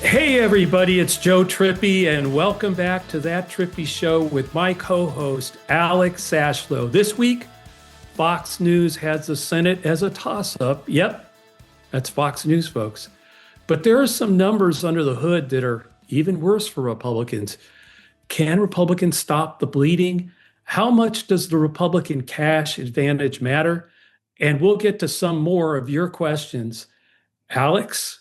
Hey everybody, it's Joe Trippi, and welcome back to That Trippi Show with my co-host Alex Sashlow. This week, Fox News has the Senate as a toss-up. Yep, that's Fox News, folks. But there are some numbers under the hood that are even worse for Republicans. Can Republicans stop the bleeding? How much does the Republican cash advantage matter? And we'll get to some more of your questions. Alex,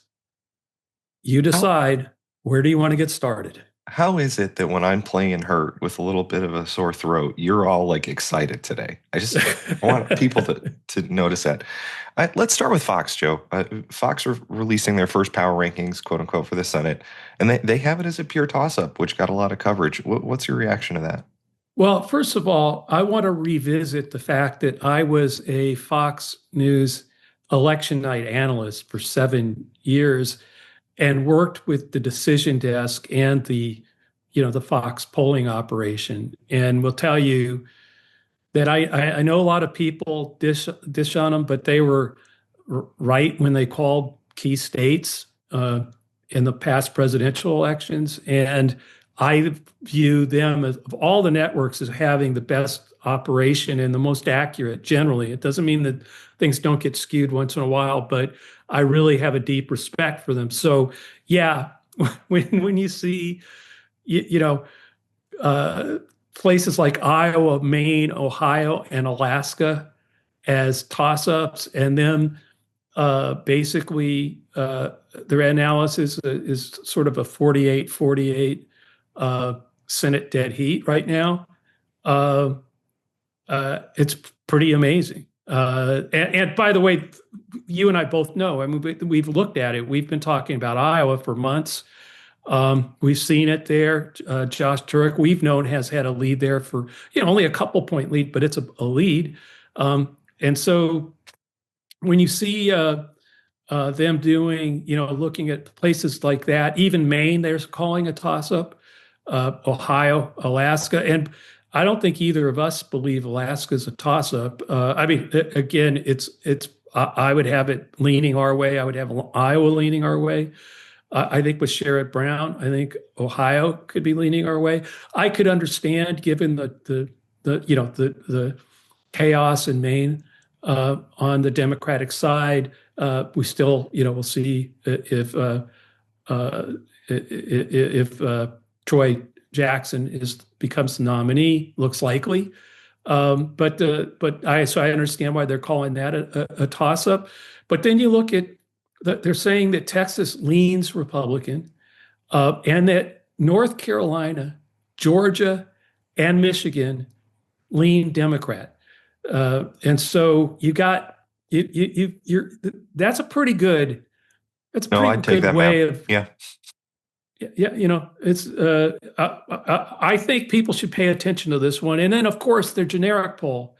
you How decide, where do you want to get started? how is it that when I'm playing hurt with a little bit of a sore throat, you're all like excited today? I want people to notice that. Let's start with Fox, Joe. Fox are releasing their first power rankings, quote unquote, for the Senate, and they have it as a pure toss-up, which got a lot of coverage. What's your reaction to that? Well, first of all, I want to revisit the fact that I was a Fox News election night analyst for 7 years and worked with the decision desk and the Fox polling operation. And will tell you that I know a lot of people dish on them, but they were right when they called key states in the past presidential elections. And I view them as, of all the networks, as having the best operation and the most accurate generally. It doesn't mean that things don't get skewed once in a while, but I really have a deep respect for them. So yeah, when you see you know uh, places like Iowa, Maine, Ohio, and Alaska as toss-ups, and then basically their analysis is sort of a 48-48 Senate dead heat right now. Uh, it's pretty amazing. And by the way, you and I both know, I mean, we've looked at it. We've been talking about Iowa for months. We've seen it there. Josh Turek, we've known, has had a lead there for, only a couple point lead, but it's a lead. And so when you see them doing, looking at places like that, even Maine, they're calling a toss-up, Ohio, Alaska, and I don't think either of us believe Alaska is a toss-up. I mean, again, I would have it leaning our way. I would have Iowa leaning our way. I think with Sherrod Brown, I think Ohio could be leaning our way. I could understand, given the chaos in Maine on the Democratic side. We still, we'll see if Troy Jackson becomes the nominee. Looks likely, so I understand why they're calling that a toss-up. But then you look at they're saying that Texas leans Republican, and that North Carolina, Georgia, and Michigan lean Democrat. And so you got you're that's a pretty good that's a No, pretty I'd take good that way map. of. Yeah. Yeah, it's I think people should pay attention to this one. And then of course their generic poll.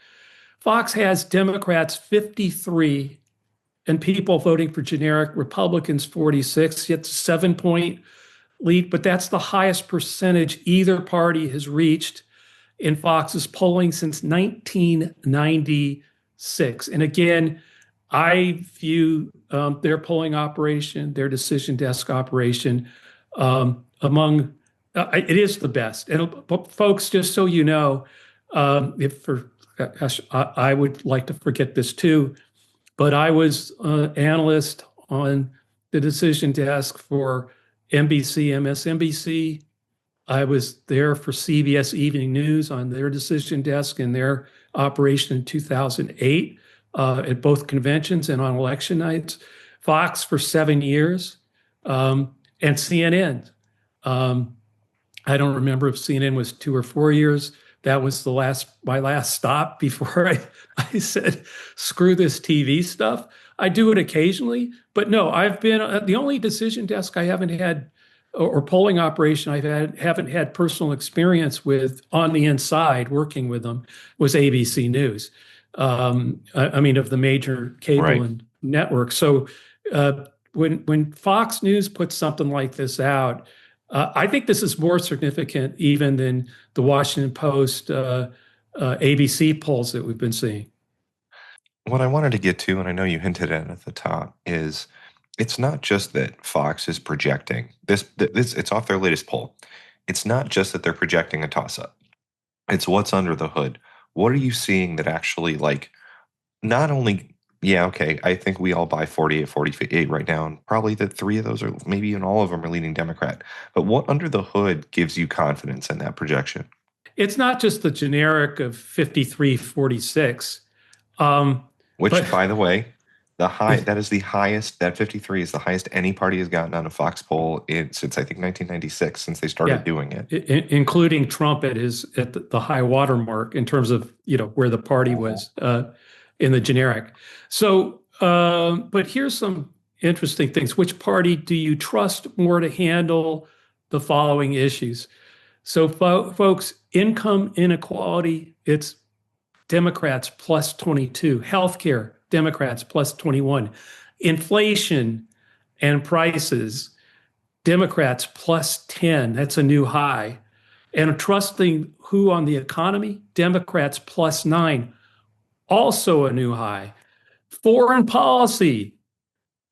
Fox has Democrats 53 and people voting for generic, Republicans 46. It's a 7 point lead, but that's the highest percentage either party has reached in Fox's polling since 1996. And again, I view their polling operation, their decision desk operation, among it is the best. And folks, just so you know, if for gosh, I would like to forget this too, but I was analyst on the decision desk for NBC, MSNBC. I was there for CBS Evening News on their decision desk and their operation in 2008 at both conventions and on election nights. Fox for 7 years, and CNN. Um, I don't remember if CNN was 2 or 4 years. That was my last stop before I said, screw this TV stuff. I do it occasionally, but no, I've been the only decision desk I haven't had or polling operation haven't had personal experience with on the inside working with them was ABC News. I mean, of the major cable Right. and networks. So when Fox News puts something like this out, I think this is more significant even than the Washington Post, ABC polls that we've been seeing. What I wanted to get to, and I know you hinted at it at the top, is it's not just that Fox is projecting this. It's off their latest poll. It's not just that they're projecting a toss up. It's what's under the hood. What are you seeing that actually like not only yeah, okay, I think we all buy 48, 48 right now, and probably the three of those are maybe even all of them are leaning Democrat. But what under the hood gives you confidence in that projection? It's not just the generic of 53-46. Which, But by the way, that is the highest, that 53 is the highest any party has gotten on a Fox poll since I think 1996, since they started yeah, doing it. including Trump at the high water mark in terms of where the party was in the generic. So, but here's some interesting things. Which party do you trust more to handle the following issues? So, folks, income inequality, it's Democrats plus 22. Healthcare, Democrats plus 21. Inflation and prices, Democrats plus 10. That's a new high. And trusting who on the economy? Democrats plus 9. Also a new high. Foreign policy,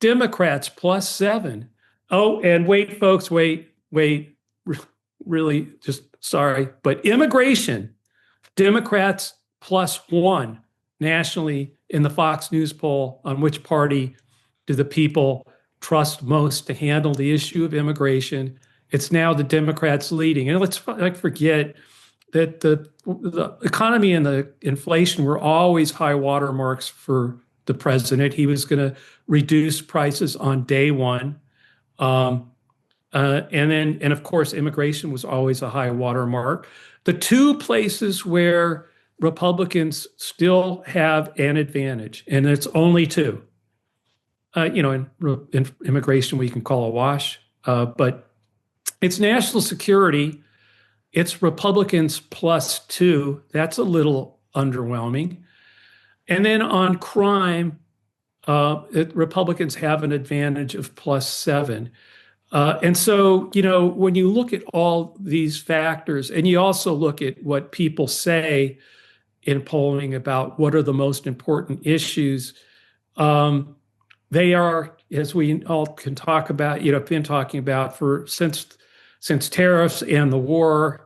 Democrats plus 7. Oh, and wait, folks, wait. Really, just sorry. But immigration, Democrats plus 1 nationally in the Fox News poll on which party do the people trust most to handle the issue of immigration. It's now the Democrats leading. And let's not forget that the economy and the inflation were always high water marks for the president. He was going to reduce prices on day one. And of course, immigration was always a high water mark. The two places where Republicans still have an advantage, and it's only two. In immigration, we can call a wash, but it's national security. It's Republicans plus 2. That's a little underwhelming. And then on crime, Republicans have an advantage of plus 7. And so, when you look at all these factors, and you also look at what people say in polling about what are the most important issues, they are, as we all can talk about, been talking about since tariffs and the war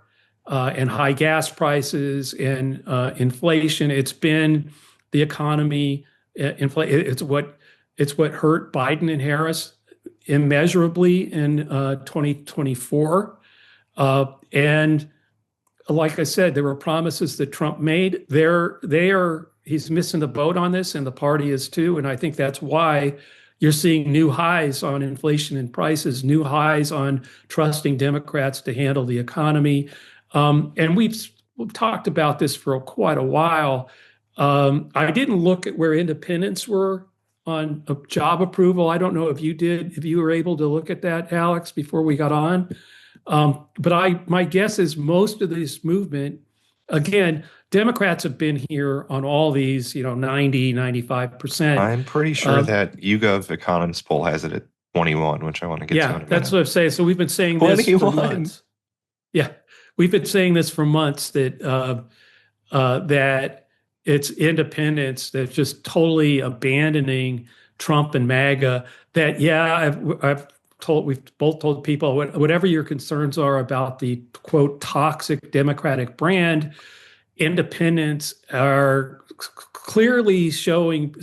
and high gas prices and inflation. It's been the economy. It's what hurt Biden and Harris immeasurably in 2024. And like I said, there were promises that Trump made. He's missing the boat on this, and the party is too. And I think that's why you're seeing new highs on inflation and prices, new highs on trusting Democrats to handle the economy. And we've talked about this for quite a while. I didn't look at where independents were on a job approval. I don't know if you did, if you were able to look at that, Alex, before we got on. But my guess is most of this movement, again, Democrats have been here on all these, 90, 95%. I'm pretty sure that YouGov Economist poll has it at 21, which I want to get to in a minute. That's what I'm saying. So we've been saying this 21. for months. Yeah, we've been saying this for months that that it's independents that's just totally abandoning Trump and MAGA. That we've both told people whatever your concerns are about the quote toxic Democratic brand, independents are clearly showing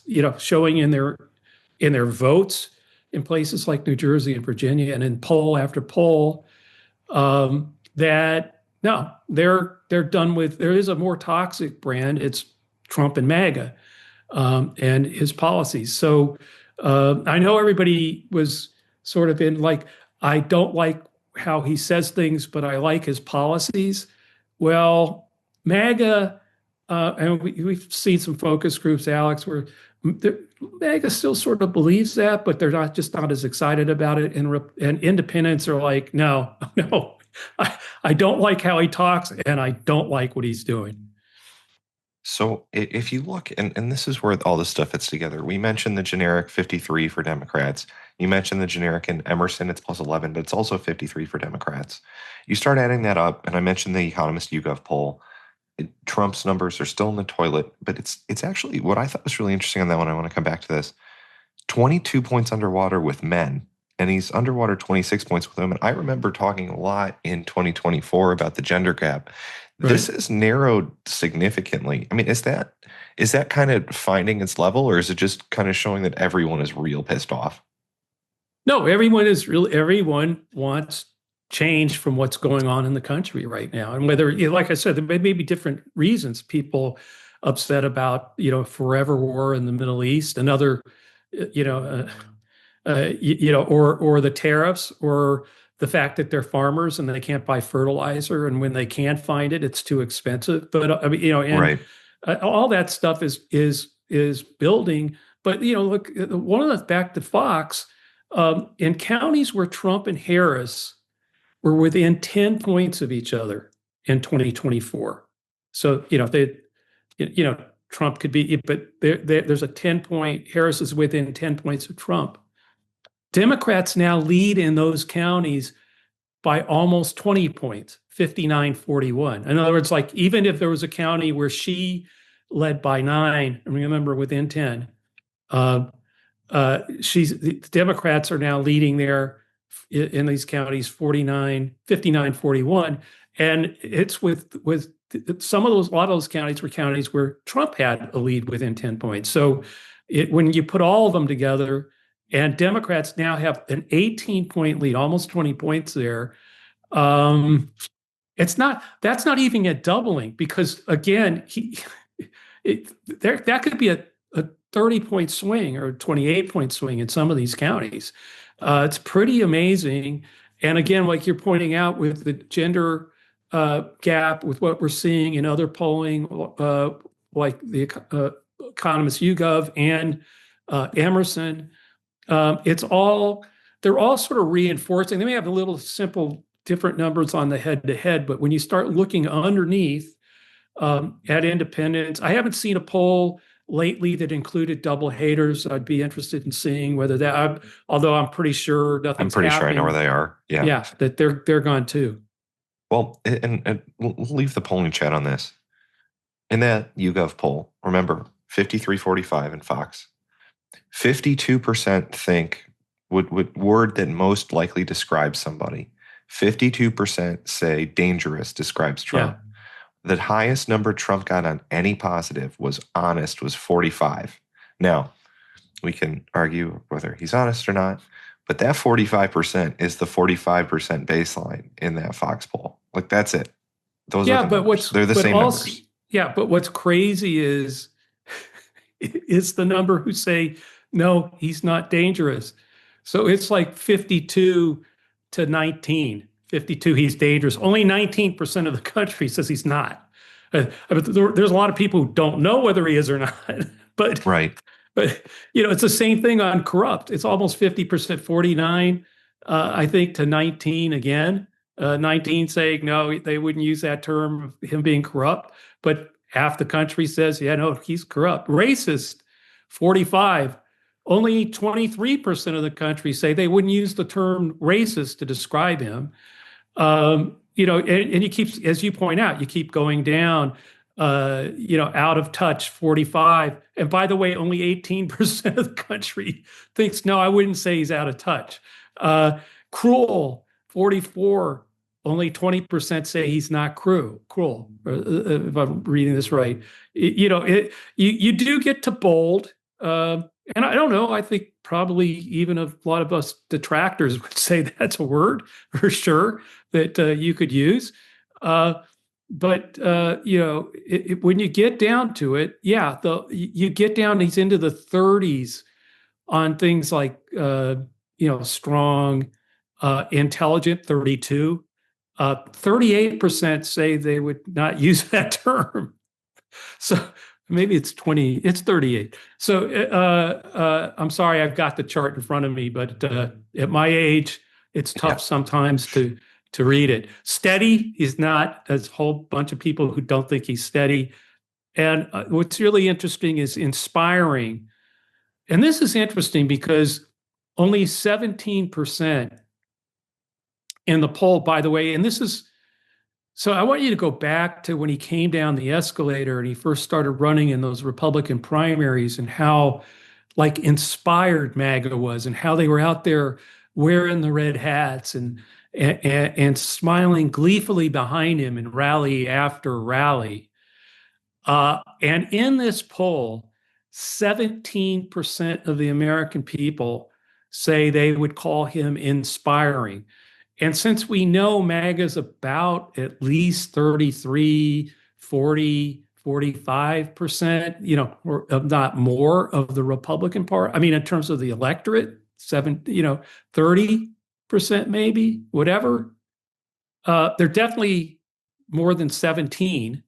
in their votes in places like New Jersey and Virginia and in poll after poll that no, they're done with. There is a more toxic brand. It's Trump and MAGA and his policies. So I know everybody was sort of in like, I don't like how he says things, but I like his policies. Well, MAGA, and we've seen some focus groups, Alex, where MAGA still sort of believes that, but they're not as excited about it. And independents are like, no, I don't like how he talks, and I don't like what he's doing. So if you look, and this is where all this stuff fits together. We mentioned the generic 53 for Democrats. You mentioned the generic in Emerson, it's plus 11, but it's also 53 for Democrats. You start adding that up, and I mentioned the Economist YouGov poll. Trump's numbers are still in the toilet, but it's actually what I thought was really interesting on that one. I want to come back to this. 22 points underwater with men, and he's underwater 26 points with women. I remember talking a lot in 2024 about the gender gap. This Right. has narrowed significantly. I mean, is that kind of finding its level, or is it just kind of showing that everyone is real pissed off? No, everyone wants change from what's going on in the country right now. And whether, like I said, there may be different reasons. People upset about, forever war in the Middle East, another, you know, or the tariffs, or the fact that they're farmers and they can't buy fertilizer, and when they can find it, it's too expensive. But I mean, and Right. all that stuff is building. But look, one of the back to Fox, in counties where Trump and Harris were within 10 points of each other in 2024. So Trump could be, but there's a 10-point. Harris is within 10 points of Trump. Democrats now lead in those counties by almost 20 points, 59-41. In other words, like even if there was a county where she led by 9, and remember within 10, the Democrats are now leading there in these counties 59-41. And it's with a lot of those counties were counties where Trump had a lead within 10 points. So when you put all of them together, and Democrats now have an 18-point lead, almost 20 points there. That's not even a doubling, because again, that could be a 30-point swing or a 28-point swing in some of these counties. It's pretty amazing. And again, like you're pointing out with the gender gap, with what we're seeing in other polling, like the economist YouGov and Emerson, they're all sort of reinforcing. They may have a little simple different numbers on the head-to-head, but when you start looking underneath at independents, I haven't seen a poll lately that included double haters. I'd be interested in seeing whether that, although I'm pretty sure nothing's I'm pretty sure I know where happening. they are. Yeah. Yeah, that they're gone too. Well, and we'll leave the polling chat on this. In that YouGov poll, remember 53-45 in Fox, 52% think would word that most likely describes somebody. 52% say dangerous describes Trump. Yeah. The highest number Trump got on any positive was honest, was 45. Now, we can argue whether he's honest or not, but that 45% is the 45% baseline in that Fox poll. Like, that's it. Those are the numbers. They're the same numbers. Yeah, but what's crazy is the number who say, no, he's not dangerous. So it's like 52-19. 52, he's dangerous. Only 19% of the country says he's not. There's a lot of people who don't know whether he is or not. But right. But it's the same thing on corrupt. It's almost 50%, 49, I think, to 19 again. 19 saying no, they wouldn't use that term of him being corrupt. But half the country says, yeah, no, he's corrupt. Racist, 45. Only 23% of the country say they wouldn't use the term racist to describe him. And you keep, as you point out, you keep going down. Out of touch, 45. And by the way, only 18% of the country thinks, no, I wouldn't say he's out of touch. Cruel, 44. Only 20% say he's not cruel, if I'm reading this right. You do get to bold. And I don't know, I think probably even a lot of us detractors would say that's a word for sure that you could use. But when you get down to it, yeah, you get down, he's into the 30s on things like strong, intelligent, 32. 38% say they would not use that term. So maybe it's 20, it's 38. So I'm sorry, I've got the chart in front of me, but at my age, it's tough sometimes to read it. Steady, he's not. There's a whole bunch of people who don't think he's steady. And what's really interesting is inspiring. And this is interesting because only 17% in the poll, by the way, and this is, so I want you to go back to when he came down the escalator and he first started running in those Republican primaries, and how like inspired MAGA was and how they were out there wearing the red hats and smiling gleefully behind him in rally after rally. And in this poll, 17% of the American people say they would call him inspiring. And since we know MAGA's about at least 33, 40, 45%, or not more of the Republican part. I mean, in terms of the electorate, 30% maybe, whatever. They're definitely more than 17.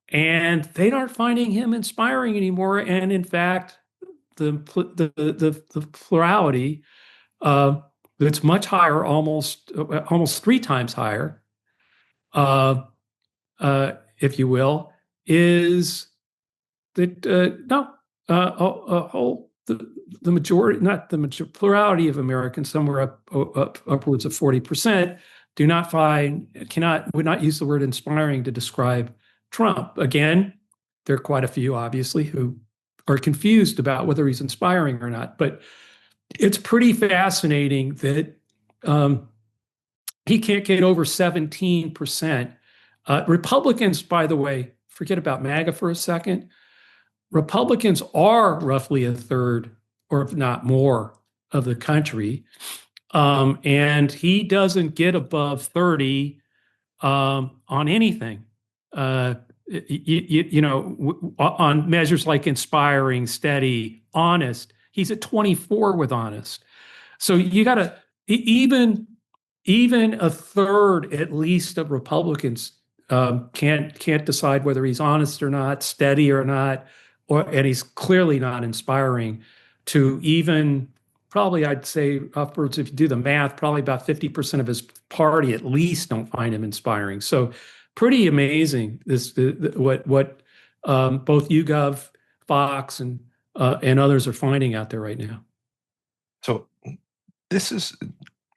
And they aren't finding him inspiring anymore. And in fact, the plurality, that's much higher, almost 3 times higher, if you will, is that no, a whole the majority, not the plurality of Americans, somewhere upwards of 40%, would not use the word inspiring to describe Trump. Again, there are quite a few, obviously, who are confused about whether he's inspiring or not. But it's pretty fascinating that he can't get over 17%. Republicans, by the way, forget about MAGA for a second. Republicans are roughly a third, or if not more, of the country. And he doesn't get above 30 on anything. On measures like inspiring, steady, honest. He's at 24 with honest. So you got to even a third at least of Republicans can't decide whether he's honest or not, steady or not, and he's clearly not inspiring. To even probably, I'd say upwards, if you do the math, probably about 50% of his party at least don't find him inspiring. So pretty amazing what both YouGov, Fox, and others are finding out there right now. So this is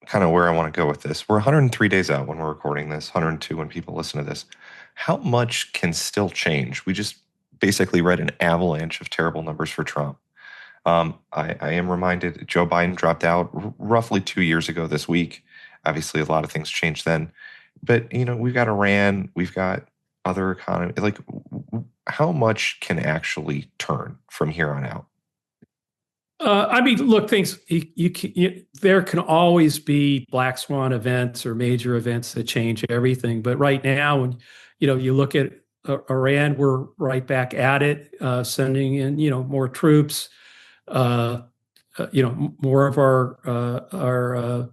kind of where I want to go with this. We're 103 days out when we're recording this, 102 when people listen to this. How much can still change? We just basically read an avalanche of terrible numbers for Trump. I am reminded Joe Biden dropped out roughly 2 years ago this week. Obviously, a lot of things changed then. But, we've got Iran, we've got other economies. Like, how much can actually turn from here on out? I mean, look, there can always be black swan events or major events that change everything. But right now, when you look at Iran, we're right back at it, sending in more troops, more of our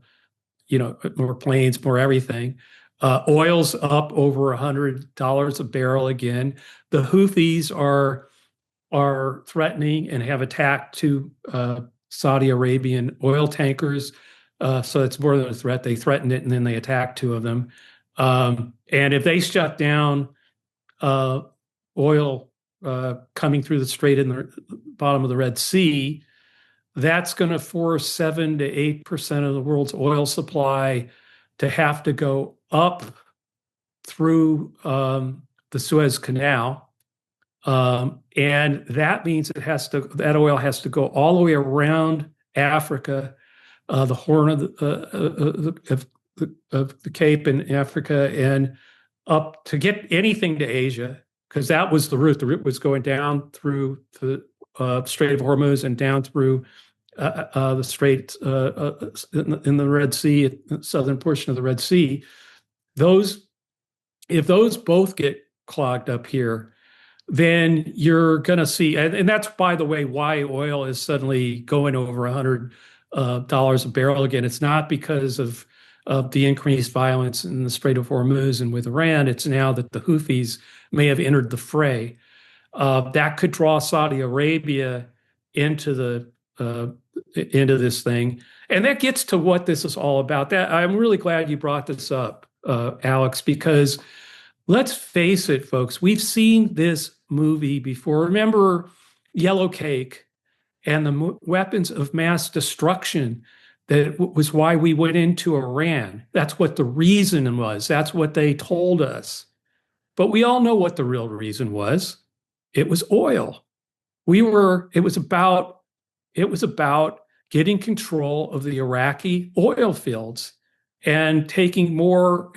more planes, more everything. Oil's up over $100 a barrel again. The Houthis are threatening and have attacked two Saudi Arabian oil tankers. So it's more than a threat. They threatened it and then they attacked two of them. And if they shut down oil coming through the strait in the bottom of the Red Sea, that's going to force 7 to 8% of the world's oil supply to have to go up through the Suez Canal. And that means that oil has to go all the way around Africa, the Horn of the Cape in Africa, and up to get anything to Asia, because that was the route. The route was going down through the Strait of Hormuz and down through the strait in the Red Sea, southern portion of the Red Sea. If those both get clogged up here, then you're going to see, and that's, by the way, why oil is suddenly going over $100 a barrel again. It's not because of the increased violence in the Strait of Hormuz and with Iran. It's now that the Houthis may have entered the fray. That could draw Saudi Arabia into this thing, and that gets to what this is all about. That I'm really glad you brought this up, Alex, because let's face it, folks, we've seen this movie before. Remember Yellow Cake and the weapons of mass destruction? That was why we went into Iran. That's what the reason was. That's what they told us. But we all know what the real reason was. It was oil. It was about It was about getting control of the Iraqi oil fields and taking more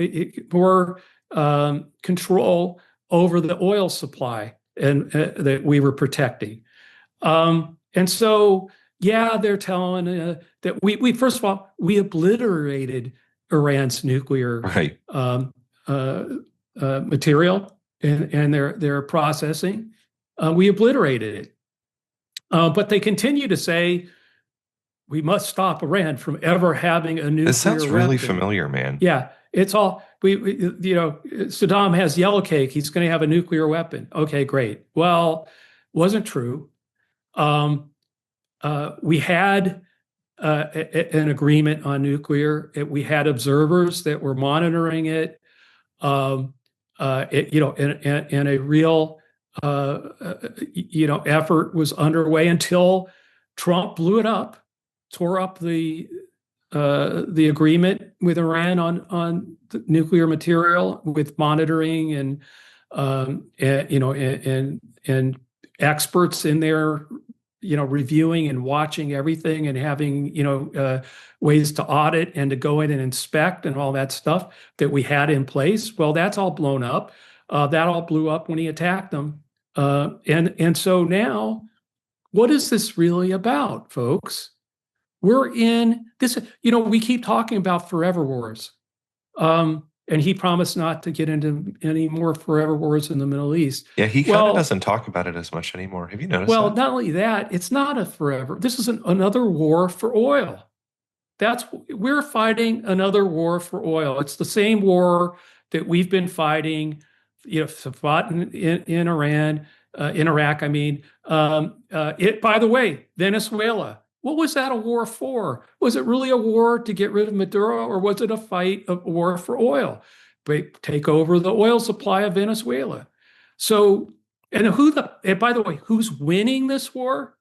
control over the oil supply and that we were protecting. And so, yeah, they're telling that we first of all we obliterated Iran's nuclear Right. material and their processing. We obliterated it, but they continue to say we must stop Iran from ever having a nuclear This sounds really weapon. familiar, man. Yeah, it's all Saddam has yellow cake. He's going to have a nuclear weapon. Okay, great. Well, wasn't true. We had an agreement on nuclear. We had observers that were monitoring it. And a real effort was underway until Trump blew it up, tore up the agreement with Iran on the nuclear material, with monitoring and experts in there, reviewing and watching everything and having ways to audit and to go in and inspect and all that stuff that we had in place. Well, that's all blown up. That all blew up when he attacked them. And so now, what is this really about, folks? We're in this, we keep talking about forever wars. And he promised not to get into any more forever wars in the Middle East. Yeah, he kind of doesn't talk about it as much anymore. Have you noticed that? Well, not only that, it's not a forever. This is another war for oil. We're fighting another war for oil. It's the same war that we've been fighting, fought in Iran, in Iraq, I mean. By the way, Venezuela. What was that a war for? Was it really a war to get rid of Maduro, or was it a war for oil? Take over the oil supply of Venezuela. So, and by the way, who's winning this war?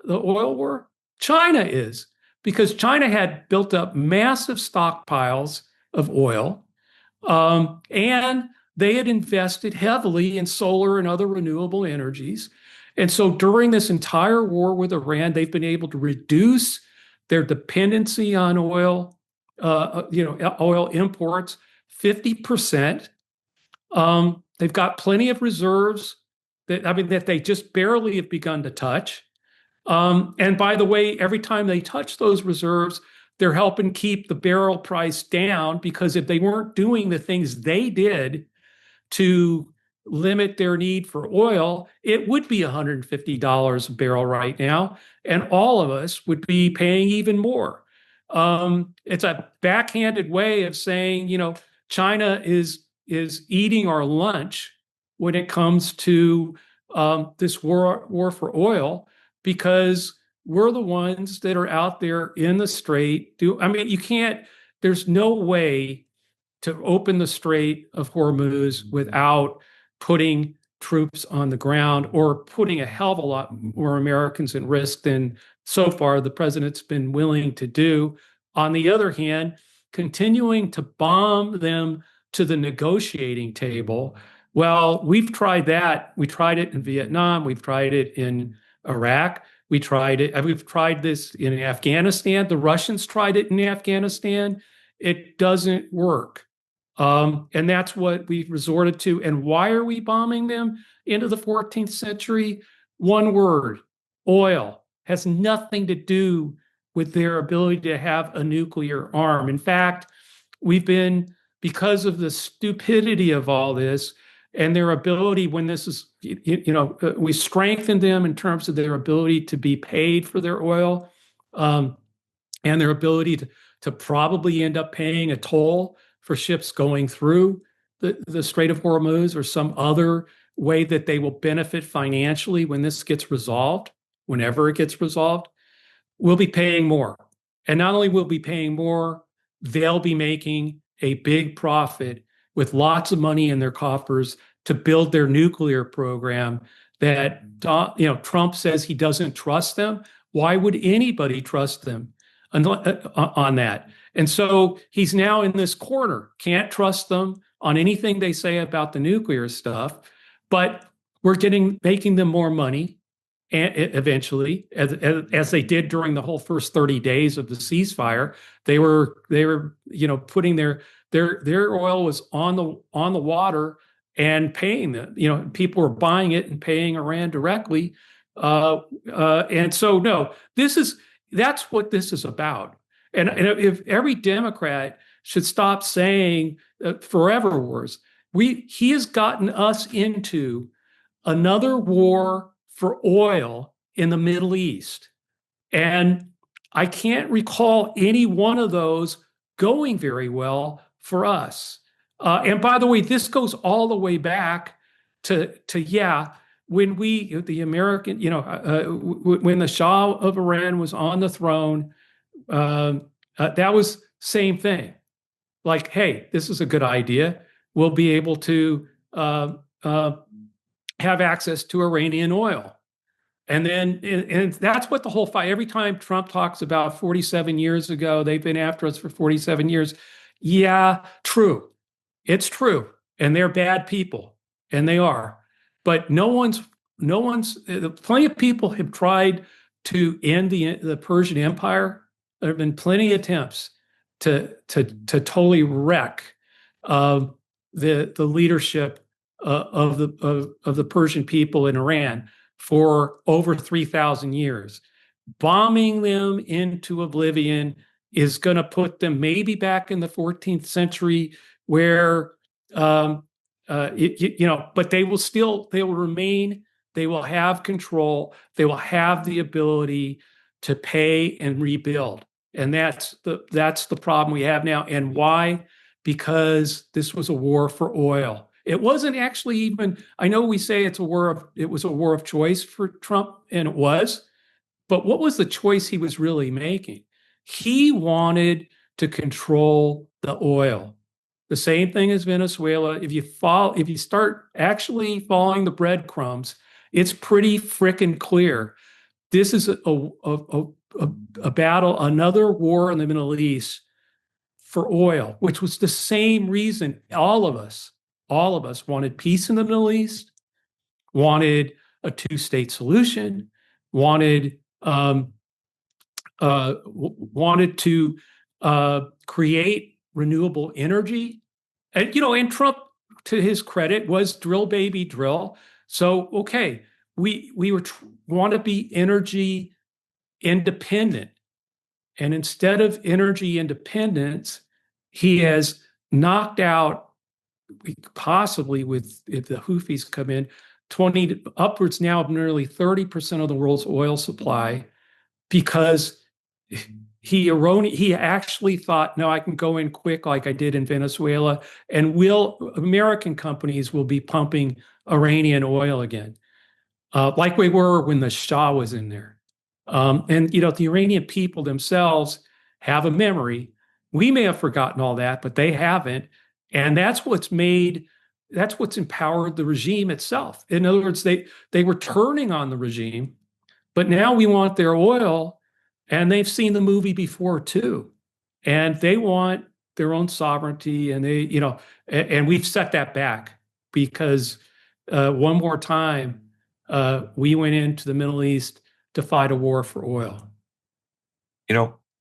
The oil war? China is, because China had built up massive stockpiles of oil, and they had invested heavily in solar and other renewable energies. And so during this entire war with Iran, they've been able to reduce their dependency on oil, oil imports 50%. They've got plenty of reserves that they just barely have begun to touch. And by the way, every time they touch those reserves, they're helping keep the barrel price down, because if they weren't doing the things they did to limit their need for oil, it would be $150 a barrel right now, and all of us would be paying even more. It's a backhanded way of saying, China is eating our lunch when it comes to this war for oil, because we're the ones that are out there in the strait. There's no way to open the Strait of Hormuz without putting troops on the ground, or putting a hell of a lot more Americans at risk than so far the president's been willing to do. On the other hand, continuing to bomb them to the negotiating table. Well, we've tried that. We tried it in Vietnam. We've tried it in Iraq. We've tried this in Afghanistan. The Russians tried it in Afghanistan. It doesn't work. And that's what we've resorted to. And why are we bombing them into the 14th century? One word: oil. Has nothing to do with their ability to have a nuclear arm. In fact, because of the stupidity of all this and their ability, when this is, we strengthened them in terms of their ability to be paid for their oil, and their ability to probably end up paying a toll for ships going through the Strait of Hormuz, or some other way that they will benefit financially when this gets resolved, whenever it gets resolved. We'll be paying more. And not only will we be paying more, they'll be making a big profit with lots of money in their coffers to build their nuclear program that, Trump says he doesn't trust them. Why would anybody trust them on that? And so he's now in this corner, can't trust them on anything they say about the nuclear stuff, but we're making them more money. and eventually, as they did during the whole first 30 days of the ceasefire, they were putting their oil was on the water and paying them. People were buying it and paying Iran directly. And so, no, that's what this is about. And if every Democrat should stop saying forever wars, he has gotten us into another war for oil in the Middle East. And I can't recall any one of those going very well for us. And by the way, this goes all the way back to when the American, when the Shah of Iran was on the throne, that was same thing. Like, hey, this is a good idea. We'll be able to have access to Iranian oil. And that's what the whole fight, every time Trump talks about 47 years ago, they've been after us for 47 years. Yeah, true. It's true. And they're bad people. And they are. But plenty of people have tried to end the Persian Empire. There have been plenty of attempts to totally wreck the leadership of the Persian people in Iran for over 3,000 years. Bombing them into oblivion is going to put them maybe back in the 14th century where, but they will remain, they will have control, they will have the ability to pay and rebuild. And that's the problem we have now. And why? Because this was a war for oil. It wasn't actually even, I know we say it was a war of choice for Trump, and it was, but what was the choice he was really making? He wanted to control the oil. The same thing as Venezuela. If you start actually following the breadcrumbs, it's pretty frickin' clear. This is a battle, another war in the Middle East for oil, which was the same reason all of us wanted peace in the Middle East, wanted a two-state solution, wanted to create renewable energy. And Trump, to his credit, was drill baby drill. So, okay, we want to be energy independent. And instead of energy independence, he has knocked out, possibly if the Houthis come in, upwards now of nearly 30% of the world's oil supply, because he actually thought, no, I can go in quick like I did in Venezuela, and American companies will be pumping Iranian oil again, like we were when the Shah was in there. And the Iranian people themselves have a memory. We may have forgotten all that, but they haven't. And that's what's empowered the regime itself. In other words, they were turning on the regime, but now we want their oil, and they've seen the movie before too. And they want their own sovereignty, and and we've set that back because one more time, we went into the Middle East to fight a war for oil.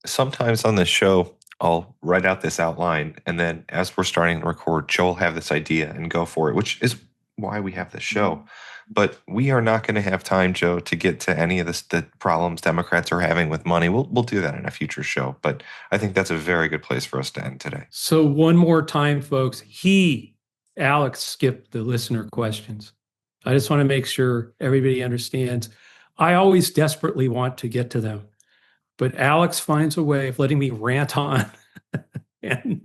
Sometimes on this show, I'll write out this outline, and then as we're starting to record, Joe will have this idea and go for it, which is why we have this show. But we are not going to have time, Joe, to get to any of the problems Democrats are having with money. We'll do that in a future show. But I think that's a very good place for us to end today. So one more time, folks, Alex skipped the listener questions. I just want to make sure everybody understands. I always desperately want to get to them, but Alex finds a way of letting me rant on, and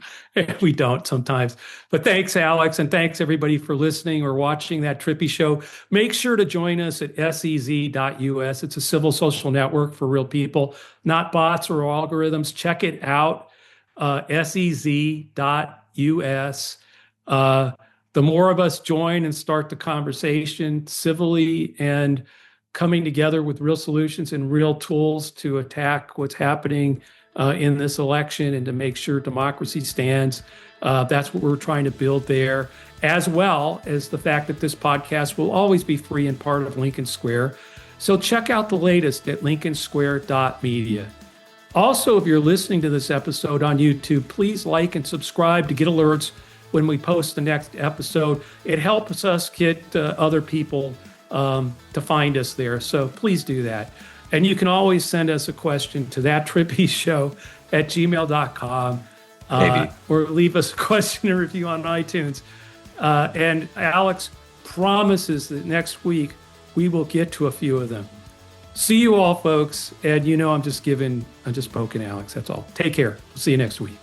we don't sometimes. But thanks, Alex, and thanks everybody for listening or watching that Trippi Show. Make sure to join us at sez.us. It's a civil social network for real people, not bots or algorithms. Check it out, sez.us. The more of us join and start the conversation civilly and coming together with real solutions and real tools to attack what's happening in this election and to make sure democracy stands. That's what we're trying to build there, as well as the fact that this podcast will always be free and part of Lincoln Square. So check out the latest at lincolnsquare.media. Also, if you're listening to this episode on YouTube, please like and subscribe to get alerts when we post the next episode. It helps us get other people to find us there. So please do that. And you can always send us a question to thattrippyshow@gmail.com or leave us a question and review on iTunes. And Alex promises that next week we will get to a few of them. See you all, folks. And I'm just poking Alex. That's all. Take care. See you next week.